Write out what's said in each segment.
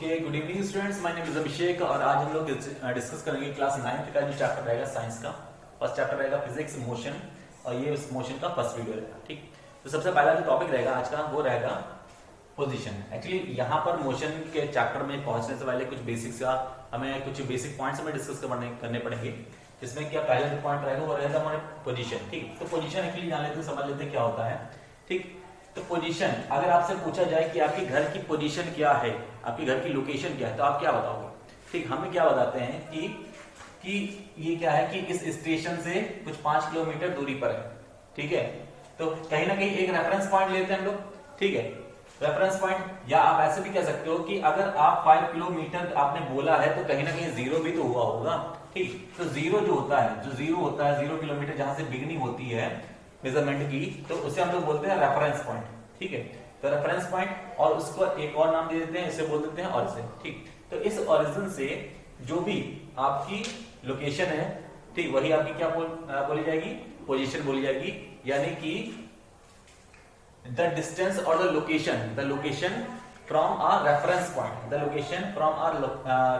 Okay, good evening students, my name is Abhishek और आज हम लोग डिस्कस करेंगे क्लास 9th का जो चैप्टर रहेगा साइंस का। फर्स्ट चैप्टर रहेगा फिजिक्स मोशन और ये उस मोशन का फर्स्ट वीडियो रहेगा। ठीक, तो सबसे पहला जो टॉपिक रहेगा आज का वो रहेगा पोजीशन। एक्चुअली यहाँ पर मोशन के चैप्टर में पहुंचने से पहले कुछ बेसिक्स का हमें कुछ बेसिक पॉइंट्स हमें डिस्कस करने पड़ेंगे, जिसमें क्या पहला जो पॉइंट रहेगा वो रहेगा हमारे पोजीशन। ठीक, तो पोजीशन एक्चुअली जान लेते हैं, समझ लेते हैं क्या होता है। ठीक, तो पोजीशन अगर आपसे पूछा जाए कि आपके घर की पोजीशन क्या है, आपके घर की लोकेशन क्या है, तो आप क्या बताओगे? ठीक, हम क्या बताते हैं कि ये क्या है कि इस स्टेशन से कुछ 5 किलोमीटर दूरी पर है। ठीक है, तो कहीं ना कहीं एक रेफरेंस पॉइंट लेते हैं हम लोग। ठीक है, रेफरेंस पॉइंट, या आप ऐसे भी कह सकते हो कि अगर आप 5 किलोमीटर आपने बोला है तो कहीं ना कहीं जीरो भी तो हुआ होगा। ठीक, तो जीरो जो होता है, जो जीरो होता है, 0 किलोमीटर जहां से बिगनिंग होती है मेजरमेंट की, तो उसे हम लोग बोलते हैं रेफरेंस पॉइंट। ठीक है, तो रेफरेंस पॉइंट, और उसको एक और नाम दे देते हैं, इसे बोल देते हैं ओरिजिन। ठीक, तो इस ओरिजिन से जो भी आपकी लोकेशन है, ठीक, वही आपकी क्या बोली जाएगी? पोजीशन बोली जाएगी। यानी कि द डिस्टेंस और the location from a reference point, the location from our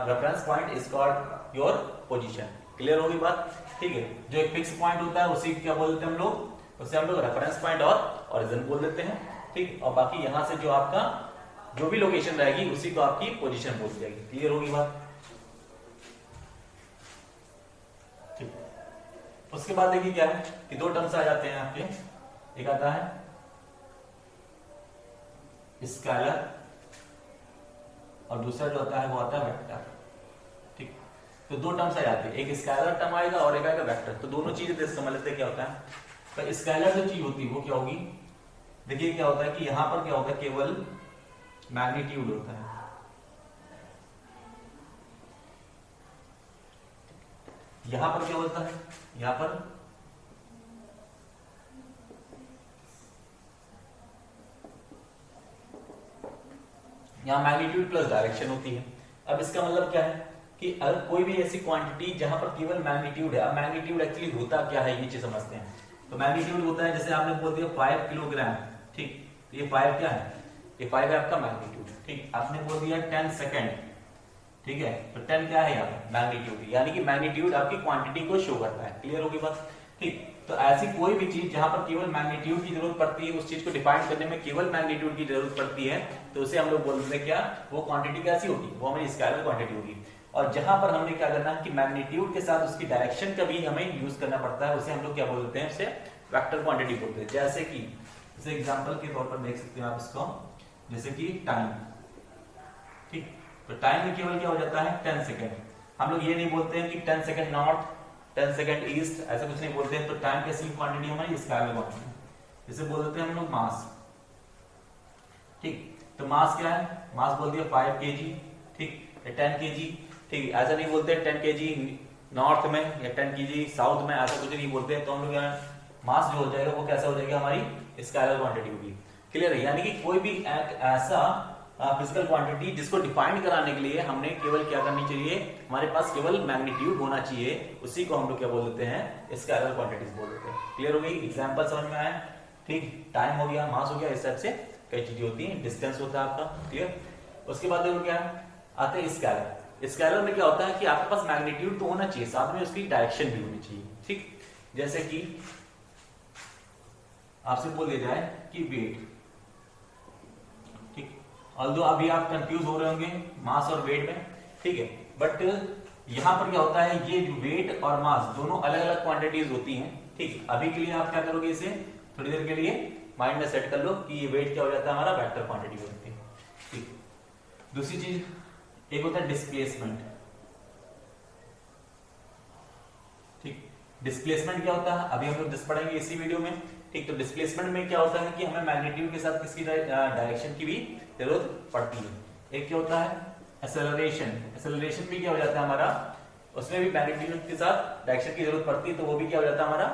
reference point is called your position। Clear होगी बात? ठीक है, जो एक फिक्स पॉइंट होता है उसी क्या बोलते हैं हम लोग? उसे हम लोग रेफरेंस पॉइंट और ओरिजिन बोल देते हैं। ठीक, और बाकी यहां से जो आपका जो भी लोकेशन रहेगी उसी को आपकी पोजीशन बोल जाएगी। क्लियर होगी बात? ठीक, उसके बाद देखिए क्या है कि दो टर्म्स आ जाते हैं आपके। एक आता है स्केलर और दूसरा जो आता है वो आता है वेक्टर। ठीक, तो दो टर्म्स आ जाते हैं, एक स्केलर टर्म आएगा और एक आएगा वेक्टर। तो दोनों चीजें समझ लेते हैं क्या होता है। तो स्केलर जो चीज होती है वो क्या होगी? देखिए क्या होता है कि यहां पर क्या होता है, केवल मैग्नीट्यूड होता है। यहां पर क्या होता है, यहां पर यहां मैग्नीट्यूड प्लस डायरेक्शन होती है। अब इसका मतलब क्या है कि अगर कोई भी ऐसी क्वांटिटी जहां पर केवल मैग्नीट्यूड है, अब मैग्नीट्यूड एक्चुअली होता क्या है ये चीज समझते हैं। तो मैग्नीट्यूड होता है, जैसे आपने बोल दिया 5 किलोग्राम। ठीक, ये 5 क्या है? ये 5 है आपका मैग्नीट्यूड। ठीक, आपने बोल दिया 10 सेकेंड। ठीक है, तो 10 क्या है यहाँ पर? मैग्नीट्यूड। यानी कि मैग्नीट्यूड आपकी क्वांटिटी को शो करता है। क्लियर होगी बात? ठीक, तो ऐसी कोई भी चीज जहां पर केवल मैग्नीट्यूड की जरूरत पड़ती है, उस चीज को डिफाइन करने में केवल मैग्नीट्यूड की जरूरत पड़ती है, तो उसे हम लोग बोलते हैं क्या? वो क्वांटिटी कैसी होगी? वो हमारी स्केलर क्वांटिटी होगी। और जहां पर हमने क्या करना है कि मैग्नीट्यूड के साथ उसकी डायरेक्शन का भी हमें यूज करना पड़ता है, उसे हम लोग क्या बोलते हैं? उसे वेक्टर क्वांटिटी बोलते हैं। जैसे कि जैसे एग्जांपल के तौर पर देख सकते हैं आप इसको, जैसे कि टाइम। ठीक, तो टाइम में केवल क्या हो जाता है? 10 सेकेंड। हम लोग ये नहीं बोलते हैं कि 10 सेकेंड नॉर्थ, 10 सेकेंड ईस्ट, ऐसा कुछ नहीं बोलते हैं। तो टाइम कैसी क्वांटिटी हमारी? Scalar quantity. जैसे बोल देते हैं हम लोग मास। ठीक, तो मास क्या है? मास बोल दिया 5 kg। ठीक, 10 kg। ठीक, ऐसा नहीं बोलते 10 kg नॉर्थ में या 10 kg साउथ में, ऐसा कुछ नहीं बोलते हैं। तो हम लोग यहाँ मास जो हो जाएगा वो कैसा हो जाएगा? हमारी स्केलर क्वांटिटी होगी। क्लियर है? यानी कि कोई भी एक ऐसा फिजिकल क्वांटिटी जिसको डिफाइन कराने के लिए हमने केवल क्या करनी चाहिए? हमारे पास केवल मैग्नीट्यूड होना चाहिए, उसी को हम लोग क्या बोल देते हैं? स्केलर क्वांटिटीज बोल देते हैं। क्लियर हो गई? एग्जांपल समझ में आया? ठीक, टाइम हो गया, मास हो गया, इस टाइप से कई चीजें होती हैं। डिस्टेंस होता है आपका। क्लियर? उसके बाद देखो क्या आते हैं स्केलर। स्केलर में क्या होता है कि आपके पास मैग्नीट्यूड तो होना चाहिए, साथ में उसकी डायरेक्शन भी होनी चाहिए। ठीक, जैसे कि आपसे बोल दिया जाए कि वेट। ठीक, ऑल्दो अभी आप कंफ्यूज हो रहे होंगे मास और वेट में। ठीक है, बट यहां पर क्या होता है, ये वेट और मास दोनों अलग अलग क्वांटिटीज होती हैं। ठीक, अभी के लिए आप क्या करोगे, इसे थोड़ी देर के लिए माइंड में सेट कर लो कि ये वेट क्या हो जाता है? हमारा वेक्टर क्वांटिटी हो जाती है। ठीक, दूसरी चीज एक होता है डिस्प्लेसमेंट। ठीक, डिस्प्लेसमेंट क्या होता है? अभी हम लोग पढ़ेंगे इसी वीडियो में। ठीक, तो डिस्प्लेसमेंट में क्या होता है कि हमें मैग्नीट्यूड के साथ किसकी डायरेक्शन की भी जरूरत पड़ती है। एक क्या होता है? एक्सेलरेशन। एक्सेलरेशन भी क्या हो जाता है हमारा? उसमें भी मैग्नीट्यूड के साथ डायरेक्शन की जरूरत पड़ती है, तो वो भी क्या हो जाता है हमारा?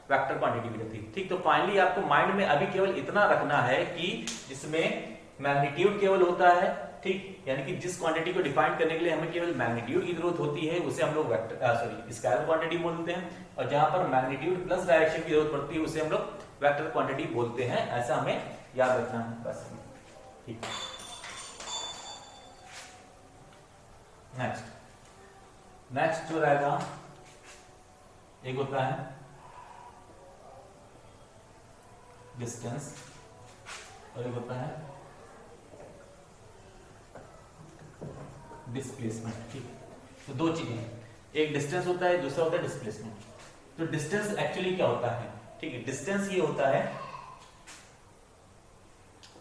वेक्टर क्वांटिटी भी रहती है। ठीक, तो फाइनली आपको माइंड में अभी केवल इतना रखना है कि जिसमें मैग्नीट्यूड केवल होता है। ठीक, यानी कि जिस क्वांटिटी को डिफाइन करने के लिए हमें केवल मैग्नीट्यूड की जरूरत होती है, उसे हम लोग स्केलर क्वांटिटी बोलते हैं। और जहां पर मैग्नीट्यूड प्लस डायरेक्शन की जरूरत पड़ती है उसे हम लोग वेक्टर क्वांटिटी बोलते हैं। ऐसा हमें याद रखना है बस। ठीक, नेक्स्ट जो रहेगा, एक होता है डिस्टेंस और एक होता है डिस्प्लेसमेंट। ठीक, तो दो चीजें हैं, एक डिस्टेंस होता है, दूसरा होता है डिस्प्लेसमेंट। तो डिस्टेंस एक्चुअली क्या होता है? ठीक है, डिस्टेंस ये होता है,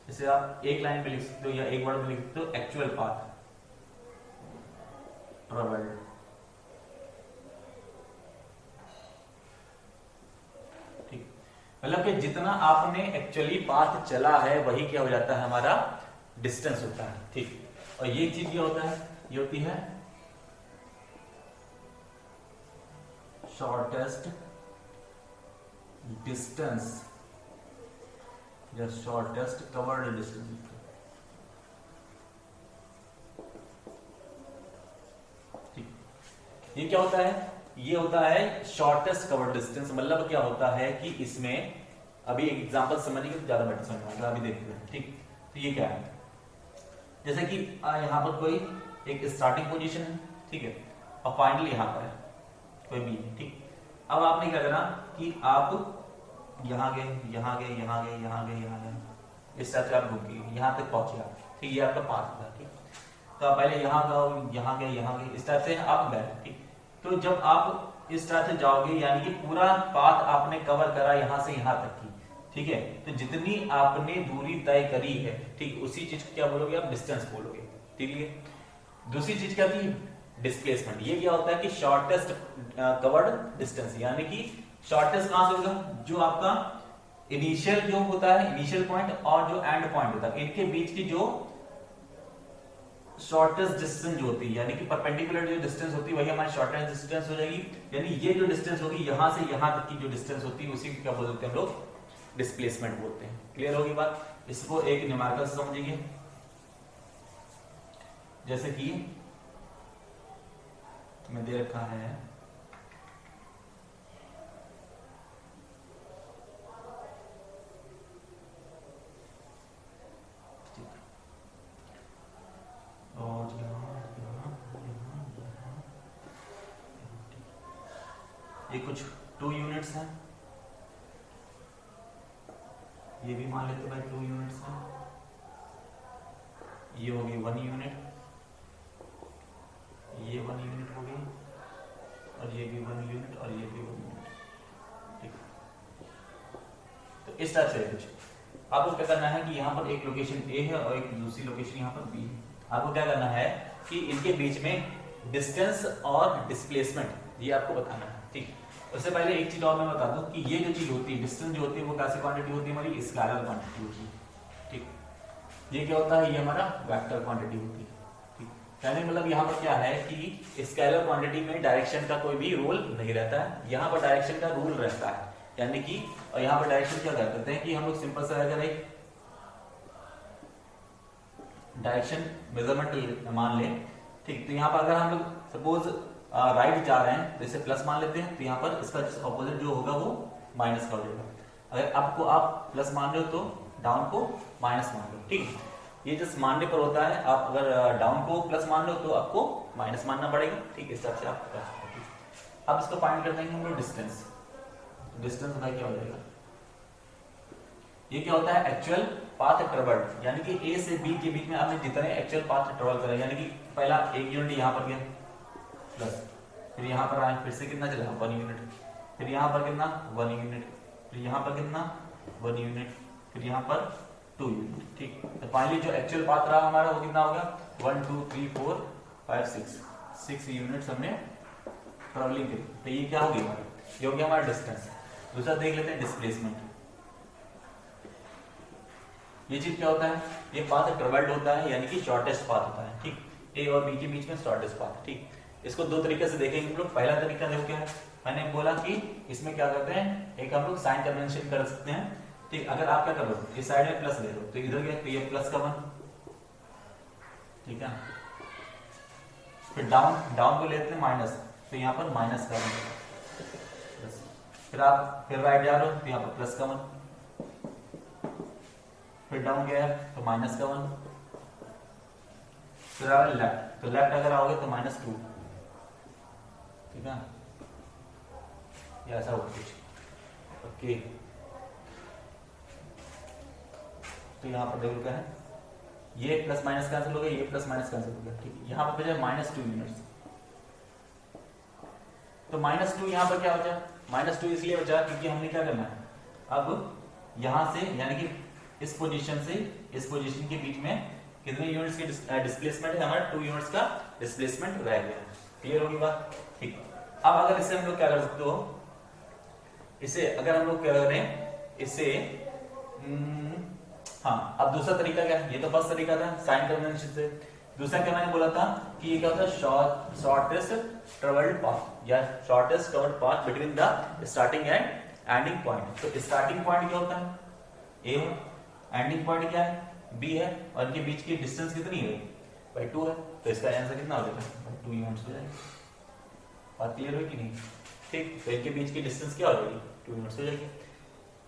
जैसे आप एक लाइन पे लिख सकते हो या एक वर्ड में लिख सकते हो, एक्चुअल पाथ ट्रेवल्ड। ठीक, मतलब कि जितना आपने एक्चुअली पाथ चला है वही क्या हो जाता है, हमारा डिस्टेंस होता है। ठीक, और ये चीज क्या होता है, ये होती है शॉर्टेस्ट डिस्टेंस या शॉर्टेस्ट कवर्ड डिस्टेंस। ठीक, ये क्या होता है, ये होता है शॉर्टेस्ट कवर्ड डिस्टेंस। मतलब क्या होता है कि इसमें अभी एक एग्जांपल समझिए तो ज्यादा बेटर समझ में आएगा, अभी देखते हैं। ठीक, तो ये क्या है, जैसे कि यहां पर कोई एक स्टार्टिंग पोजीशन है, ठीक है, और फाइनली यहां पर है कोई भी। ठीक, अब आपने क्या करना कि आप यहां गए, यहां गए, यहां गए, यहां गए, यहां गए, इस तरह से आप रुक गए, यहां तक पहुंचे आप। ठीक, ये आपका पाथ था। ठीक, तो आप पहले यहां गए, यहां गए, यहां गए, इस तरह से आप गए। ठीक, तो जब आप इस तरह से जाओगे यानी कि पूरा पाथ आपने कवर करा यहां से यहां तक की। ठीक है, तो जितनी आपने दूरी तय करी है, ठीक, उसी चीज को क्या बोलोगे आप, डिस्टेंस बोलोगे। ठीक है, दूसरी चीज क्या थी, डिस्प्लेसमेंट। ये क्या होता है कि शॉर्टेस्ट कवर्ड डिस्टेंस, यानी कि शॉर्टेस्ट कहां से होगा, जो आपका इनिशियल जो होता है, इनिशियल पॉइंट और जो एंड पॉइंट होता है, इनके बीच की जो शॉर्टेस्ट डिस्टेंस जो होती है, यानी कि परपेंडिकुलर जो डिस्टेंस होती है वही हमारी शॉर्टेस्ट डिस्टेंस हो जाएगी। यानी ये जो डिस्टेंस होगी यहां से यहां तक की जो डिस्टेंस होती है उसी को क्या बोलते हैं हम लोग, डिस्प्लेसमेंट बोलते हैं। क्लियर होगी बात? इसको एक न्यूमेरिकल से समझिए, जैसे कि में दे रखा है और ये कुछ 2 यूनिट्स हैं, ये भी मान लेते भाई 2 यूनिट्स हैं, ये होगी 1 यूनिट, ये 1 यूनिट होगी और ये भी 1 यूनिट और ये भी 1 यूनिट। ठीक, तो इस तरह से कुछ आपको क्या करना है कि यहाँ पर एक लोकेशन ए है और एक दूसरी लोकेशन यहाँ पर बी है। आपको क्या करना है कि इनके बीच में डिस्टेंस और डिस्प्लेसमेंट ये आपको बताना है। ठीक, उससे पहले एक चीज और मैं बता दूं कि ये जो चीज होती है डिस्टेंस जो होती है वो कैसी क्वांटिटी होती है, हमारी स्केलर क्वांटिटी होती है। ठीक, ये क्या होता है, ये हमारा वेक्टर क्वांटिटी होती है। ठीक, कहने मतलब यहाँ पर क्या है कि स्केलर क्वांटिटी में डायरेक्शन का कोई भी रूल नहीं रहता है, यहाँ पर डायरेक्शन का रूल रहता है। यानी कि और यहाँ पर डायरेक्शन क्या करते हैं कि हम लोग सिंपल सा अगर एक डायरेक्शन मेजरमेंट मान लें। ठीक, तो यहाँ पर अगर हम लोग सपोज राइट जा रहे हैं तो इसे प्लस मान लेते हैं, तो यहाँ पर इसका ऑपोजिट जो होगा वो माइनस का हो जाएगा। अगर आपको आप प्लस मान रहे हो तो डाउन को माइनस मान लो। ठीक, ये जस्ट मानने पर होता है, आप अगर डाउन को प्लस मान लो तो आपको माइनस मानना पड़ेगा। ठीक, इस तरह से आप कर सकते हैं। अब इसको फाइंड कर देंगे हम लोग डिस्टेंस। डिस्टेंस भाई क्या हो जाएगा, ये क्या होता है, एक्चुअल पाथ ट्रेवल्ड, यानी कि ए से बी के बीच में आपने जितने एक्चुअल पाथ ट्रेवल करे, यानी कि पहला 1 यूनिट यहाँ पर गया प्लस, फिर यहाँ पर आए, फिर से कितना चला 1 यूनिट, फिर यहाँ पर कितना 1 यूनिट, फिर यहाँ पर कितना 1 यूनिट, फिर यहाँ पर 2 यूनिट। ठीक, तो फाइनली जो एक्चुअल पाथ रहा हमारा वो कितना होगा 1 2 3 4 5 6 यूनिट्स हमने ट्रेवलिंग करी। तो ये क्या होगी हमारी, ये हो गया हमारा डिस्टेंस। दूसरा देख लेते हैं डिस्प्लेसमेंट। ये चीज क्या होता है, ये पाथ ट्रेवल्ड होता है यानी कि शॉर्टेस्ट पाथ होता है। ठीक, ए और बी के बीच में शॉर्टेस्ट पाथ। ठीक, इसको दो तरीके से देखेंगे हम लोग। पहला तरीका देखो क्या है, मैंने बोला कि इसमें क्या करते हैं, एक हम लोग साइन कन्वेंशन कर सकते हैं। ठीक, अगर आप क्या करो इस साइड में प्लस ले लो तो इधर गया तो ये प्लस का 1। ठीक है, फिर डाउन को लेते हैं माइनस, तो यहाँ पर माइनस का 1, फिर आप फिर राइट जा रहे हो तो यहाँ पर प्लस का 1, फिर डाउन गया तो माइनस का 1, फिर आ गया लेफ्ट, तो लेफ्ट अगर आओगे तो -2, ठीक है, ये ऐसा होगा कुछ। ओके, तो यहाँ पर देखो क्या है, ये प्लस माइनस कैंसिल हो गया, ये प्लस माइनस कैंसिल हो गया, ठीक है। यहाँ पर बचा -2 यूनिट्स, तो -2 यहाँ पर क्या बचा, -2 इसलिए बचा क्योंकि हमने क्या करना है, अब यहाँ से यानी कि इस पोजीशन से इस पोजीशन के बीच में कितने यूनिट्स की डिस्प्लेसमेंट है, हमारा 2 यूनिट्स का डिस्प्लेसमेंट रह गया। क्लियर होगी बात, ठीक। अब अगर इसे हम लोग क्या कर सकते हो, इसे अगर हम लोग क्या करें, इसे हाँ, अब दूसरा तरीका क्या है, ये तो फर्स्ट तरीका था साइन कन्वेंशन से। दूसरा क्या मैंने बोला था कि ये क्या होता है, शॉर्टेस्ट ट्रेवल्ड पाथ या shortest covered path between the starting and ending point. तो स्टार्टिंग पॉइंट क्या होता है, ए है, एंडिंग पॉइंट क्या है, बी है, और इनके बीच की डिस्टेंस कितनी है भाई 2 है, तो इसका आंसर कितना हो जाएगा 2 यूनिट्स हो जाएगा। बात क्लियर हुई कि नहीं, ठीक। तो इनके बीच की डिस्टेंस क्या हो जाएगी 2 यूनिट्स हो जाएगी,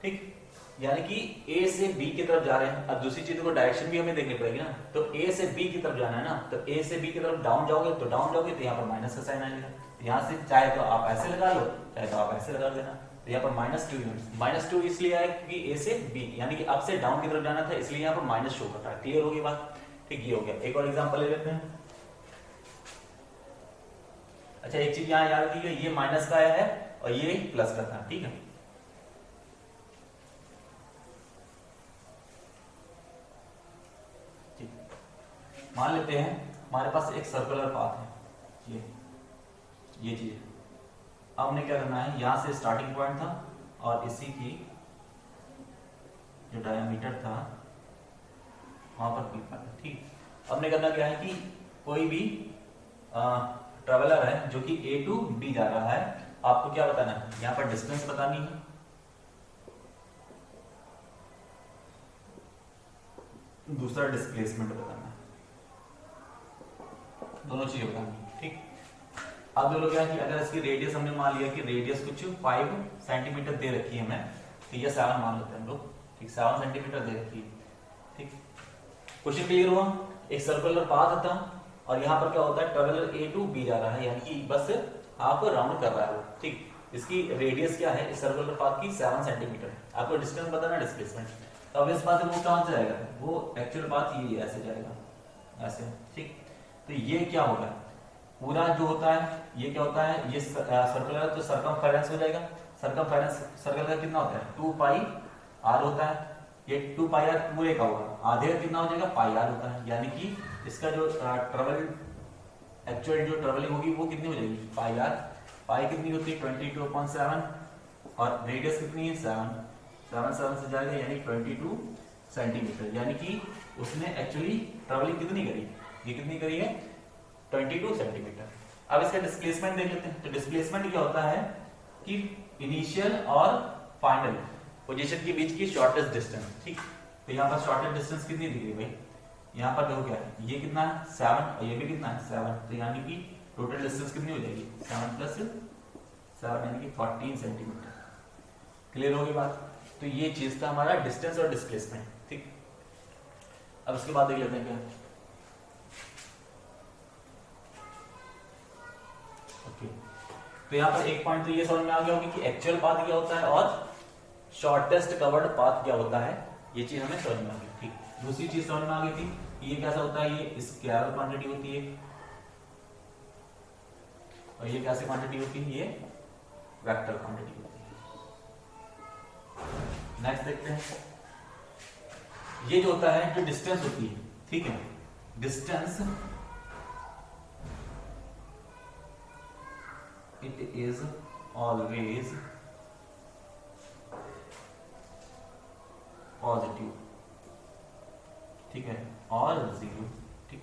ठीक। यानी कि ए से बी की तरफ जा रहे हैं। अब दूसरी चीज को डायरेक्शन भी हमें देखनी पड़ेगी ना, तो ए से बी की तरफ जाना है ना, तो ए से बी की तरफ डाउन जाओगे तो यहाँ पर माइनस का साइन आएगा। यहाँ से चाहे तो आप ऐसे लगा लो, चाहे तो आप ऐसे लगा देना, तो यहाँ पर -2 यूनिट्स। -2 इसलिए आया क्योंकि ए से बी यानी कि अप से डाउन की तरफ जाना था, इसलिए यहाँ पर माइनस शो कर रहा है। क्लियर होगी बात, ठीक। ये हो गया। एक और एग्जाम्पल ले लेते हैं। अच्छा, एक चीज यहाँ याद रखिएगा, ये माइनस का है और ये प्लस का था, ठीक है। मान लेते हैं हमारे पास एक सर्कुलर पाथ है, ये चीज। अब हमने क्या करना है, यहां से स्टार्टिंग पॉइंट था और इसी की जो डायमीटर था वहां पर पी पाया, ठीक। अब हमने करना क्या है कि कोई भी ट्रेवलर है जो कि ए टू बी जा रहा है, आपको क्या बताना है, यहाँ पर डिस्टेंस बतानी है, दूसरा डिस्प्लेसमेंट बताना है, दोनों चीजें बतानी, ठीक। अब जो लोग क्या है कि अगर इसकी रेडियस हमने मान लिया कि रेडियस कुछ 5 सेंटीमीटर दे रखी है हमें, तो ये 7 मान लेते हैं हम लोग, ठीक। 7 सेंटीमीटर दे रखी है, ठीक। क्वेश्चन क्लियर हुआ। एक सर्कुलर पाथ था और यहाँ पर क्या होता है, ट्रेवलर ए टू बी जा रहा है, यानी कि बस आप राउंड कर रहा है वो, ठीक। इसकी रेडियस क्या है इस सर्कुलर पाथ की, 7 सेंटीमीटर। आपको डिस्टेंस बताना, डिस्प्लेसमेंट। तो अब इस बात में वो कहाँ से जाएगा, वो एक्चुअल पाथ ये ऐसे जाएगा, ऐसे, ठीक। तो ये क्या होगा, पूरा जो होता है ये क्या होता है, ये सर्कुलर तो सरकमफेरेंस हो जाएगा। सरकमफेरेंस सर्कल का कितना होता है 2 पाई r होता है, ये 2 पाई r पूरे का होगा, आधे का कितना हो जाएगा पाई r होता है। यानी कि इसका जो ट्रेवल एक्चुअल जो ट्रेवलिंग होगी वो कितनी हो जाएगी पाई r। पाई कितनी होती है 22/7 और रेडियस कितनी है 7 से जाएगा यानी 22 सेंटीमीटर। यानी कि उसने एक्चुअली ट्रेवलिंग कितनी करी, ये कितनी करी है 22 सेंटीमीटर। अब इसका डिस्प्लेसमेंट देख लेते हैं। तो डिस्प्लेसमेंट क्या होता है कि इनिशियल और फाइनल पोजीशन के बीच की शॉर्टेस्ट डिस्टेंस, ठीक। तो यहाँ पर शॉर्टेस्ट डिस्टेंस कितनी दी गई भाई, यहाँ पर देखो क्या है, ये कितना है 7 और ये भी कितना है 7, तो यानी कि टोटल डिस्टेंस कितनी हो जाएगी 7 + 7 यानी कि 14 सेंटीमीटर। क्लियर होगी बात। तो ये चीज था हमारा डिस्टेंस और डिस्प्लेसमेंट, ठीक। अब उसके बाद देख लेते हैं क्या, ओके। तो यहाँ पर एक पॉइंट तो ये समझ में आ गया होगा कि एक्चुअल पाथ क्या होता है और शॉर्टेस्ट कवर्ड पाथ क्या होता है, ये चीज हमें समझ में आ गई, ठीक। दूसरी चीज समझ में आ गई थी कि ये कैसा होता है, ये स्केलर क्वांटिटी होती है और ये कैसे क्वांटिटी होती है, ये वेक्टर क्वांटिटी होती है। नेक्स्ट देखते हैं, ये जो होता है जो डिस्टेंस होती है, ठीक है, distance it is always positive, ठीक है, और 0, ठीक।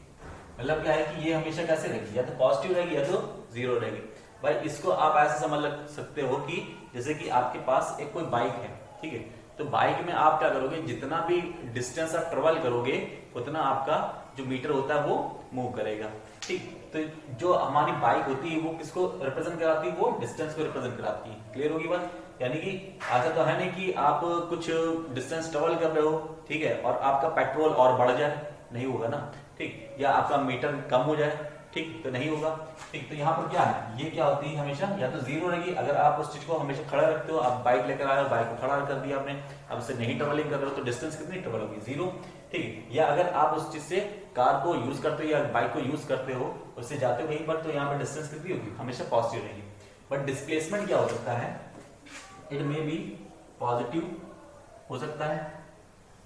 मतलब क्या है कि ये हमेशा कैसे रहेगी, या तो पॉजिटिव रहेगी या तो 0 रहेगी। भाई इसको आप ऐसे समझ सकते हो कि जैसे कि आपके पास एक कोई बाइक है, ठीक है, तो बाइक में आप क्या करोगे, जितना भी डिस्टेंस आप ट्रेवल करोगे उतना आपका जो मीटर होता है वो मूव करेगा, ठीक। तो जो हमारी बाइक होती है वो किसको रिप्रेजेंट कराती है, वो डिस्टेंस को रिप्रेजेंट कराती है। क्लियर होगी बात। यानी कि ऐसा तो है नहीं कि आप कुछ डिस्टेंस ट्रेवल कर रहे हो, ठीक है, और आपका पेट्रोल और बढ़ जाए, नहीं होगा ना। ठीक, या आपका मीटर कम हो जाए, ठीक, तो नहीं होगा। ठीक, तो यहाँ पर क्या है, ये क्या होती है हमेशा या तो जीरो रहेगी, अगर आप उस चीज को हमेशा खड़ा रखते हो, आप बाइक लेकर आए हो, बाइक को खड़ा कर दिया आपने, अब उससे नहीं ट्रेवलिंग कर रहे हो तो डिस्टेंस कितनी ट्रेवल होगी, जीरो। ठीक, या अगर आप उस चीज से कार को यूज करते हो या बाइक को यूज करते हो, उससे जाते हो कहीं पर, तो यहाँ पर डिस्टेंस कितनी होगी, हमेशा पॉजिटिव रहेगी। बट डिस्प्लेसमेंट क्या हो सकता है, इट मे बी पॉजिटिव हो सकता है,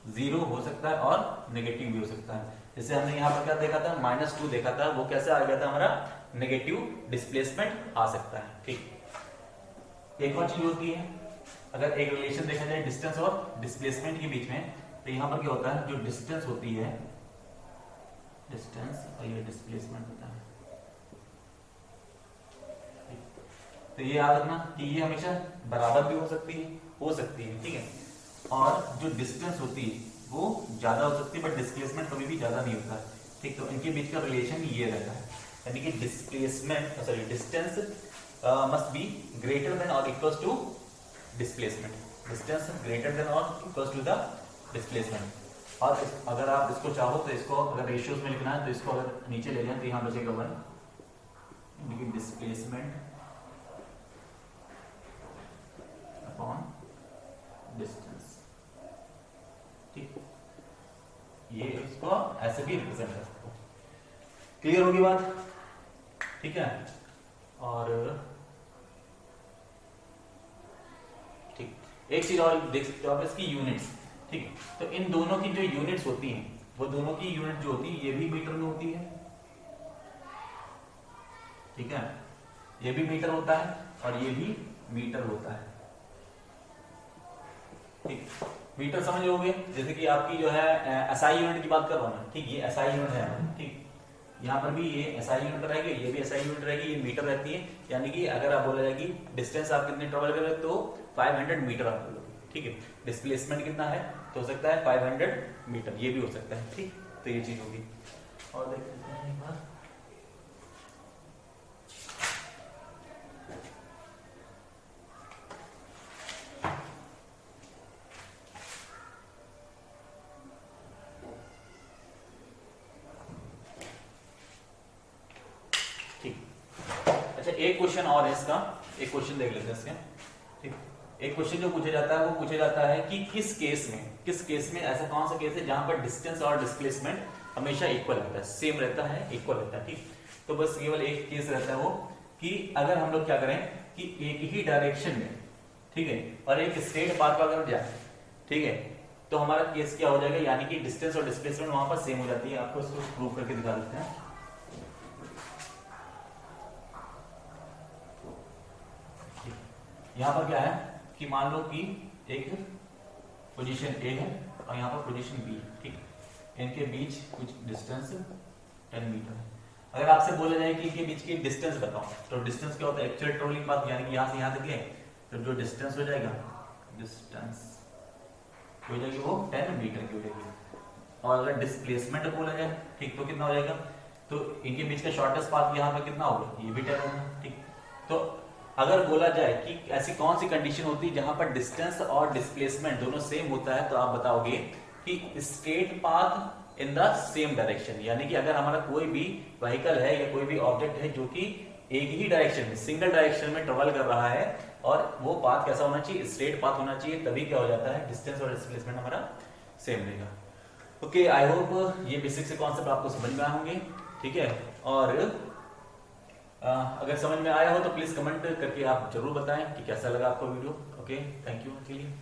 जीरो हो सकता है और नेगेटिव भी हो सकता है। जैसे हमने यहाँ पर क्या देखा था, -2 देखा था, वो कैसे आ गया था हमारा, नेगेटिव डिस्प्लेसमेंट आ सकता है। ठीक, एक और चीज होती है, अगर एक रिलेशन देखा जाए डिस्टेंस और डिस्प्लेसमेंट के बीच में, तो यहाँ पर क्या होता है, जो डिस्टेंस होती है, डिस्टेंस और ये डिस्प्लेसमेंट होता है, तो ये याद रखना कि ये हमेशा बराबर भी हो सकती है, ठीक है, और जो डिस्टेंस होती है वो ज्यादा हो सकती है, बट डिस्प्लेसमेंट कभी भी ज्यादा नहीं होता है। ठीक, तो इनके बीच का रिलेशन ये रहता है, यानी कि displacement sorry distance must be greater than और equals to displacement, distance greater than और इक्वल्स टू द डिस्प्लेसमेंट। और अगर आप इसको चाहो तो इसको अगर रेशियोज में लिखना है तो इसको अगर नीचे ले जाए तो यहाँ बचेगा 1, यानी कि डिस्प्लेसमेंट अपॉन डिस्टेंस। ठीक, ये इसको ऐसे भी रिप्रेजेंट कर सकते हो। क्लियर होगी बात, ठीक है। और ठीक, एक चीज और देख सकते हो आप, इसकी यूनिट्स। ठीक, तो इन दोनों की जो यूनिट्स होती हैं, वो दोनों की यूनिट जो होती है ये भी मीटर में होती है, ठीक है, ये भी मीटर होता है और ये भी मीटर होता है। ठीक, मीटर समझ लोगे, जैसे कि आपकी जो है एसआई यूनिट की बात कर रहा हूं मैं, ठीक, ये एसआई यूनिट है, ठीक, यहाँ पर भी ये एसआई यूनिट रहेगी, ये भी एसआई यूनिट रहेगी, ये मीटर रहती है, यानी कि अगर आप बोला जाए कि डिस्टेंस आप कितनी ट्रेवल कर रहे हो तो 500 मीटर आप बोलोगे, ठीक है, डिस्प्लेसमेंट कितना है तो हो सकता है 500 मीटर, ये भी हो सकता है। ठीक, तो ये चीज होगी। और देख लेते हैं एक बार, एक क्वेश्चन और है इसका, एक क्वेश्चन देख लेते हैं इसके। ठीक, एक क्वेश्चन जो पूछा जाता है वो पूछा जाता है कि किस केस में ऐसा कौन सा केस है जहां पर डिस्टेंस और डिस्प्लेसमेंट हमेशा इक्वल रहता है, सेम रहता है, इक्वल रहता है। ठीक, तो बस केवल एक केस रहता है वो कि अगर हम लोग क्या करें कि एक ही डायरेक्शन में, ठीक है, और एक स्ट्रेट पाथ पर अगर जाए, ठीक है, तो हमारा केस क्या हो जाएगा, यानी कि डिस्टेंस और डिस्प्लेसमेंट वहां पर सेम हो जाती है। आपको इसको प्रूव करके दिखा देते हैं। यहाँ पर क्या है कि मान लो कि एक पोजीशन ए है और यहाँ पर पोजीशन बी, ठीक, इनके बीच कुछ डिस्टेंस 10 मीटर है। अगर आपसे बोला जाए कि इनके बीच की डिस्टेंस बताओ, तो डिस्टेंस क्या होता है, एक्चुअल ट्रेवलिंग पाथ, यानी कि यहाँ से यहाँ तक है, तो जो डिस्टेंस हो जाएगा, डिस्टेंस हो जाएगी वो 10 मीटर की हो जाएगी। और अगर डिस्प्लेसमेंट बोला जाए, ठीक, तो कितना हो जाएगा, तो इनके बीच का शॉर्टेस्ट पाथ यहाँ पर कितना होगा, ये भी 10 होगा। ठीक, तो अगर बोला जाए कि ऐसी कौन सी कंडीशन होती है जहां पर डिस्टेंस और डिस्प्लेसमेंट दोनों सेम होता है, तो आप बताओगे कि straight path in the same direction, यानी कि अगर हमारा कोई भी व्हीकल है या कोई भी ऑब्जेक्ट है जो कि एक ही डायरेक्शन में, सिंगल डायरेक्शन में ट्रेवल कर रहा है, और वो पाथ कैसा होना चाहिए, स्ट्रेट पाथ होना चाहिए, तभी क्या हो जाता है, डिस्टेंस और डिस्प्लेसमेंट हमारा सेम रहेगा। ओके, आई होप ये बेसिक से कॉन्सेप्ट आपको समझ में आए होंगे, ठीक है। और अगर समझ में आया हो तो प्लीज कमेंट करके आप जरूर बताएं कि कैसा लगा आपको वीडियो। ओके, थैंक यू के लिए।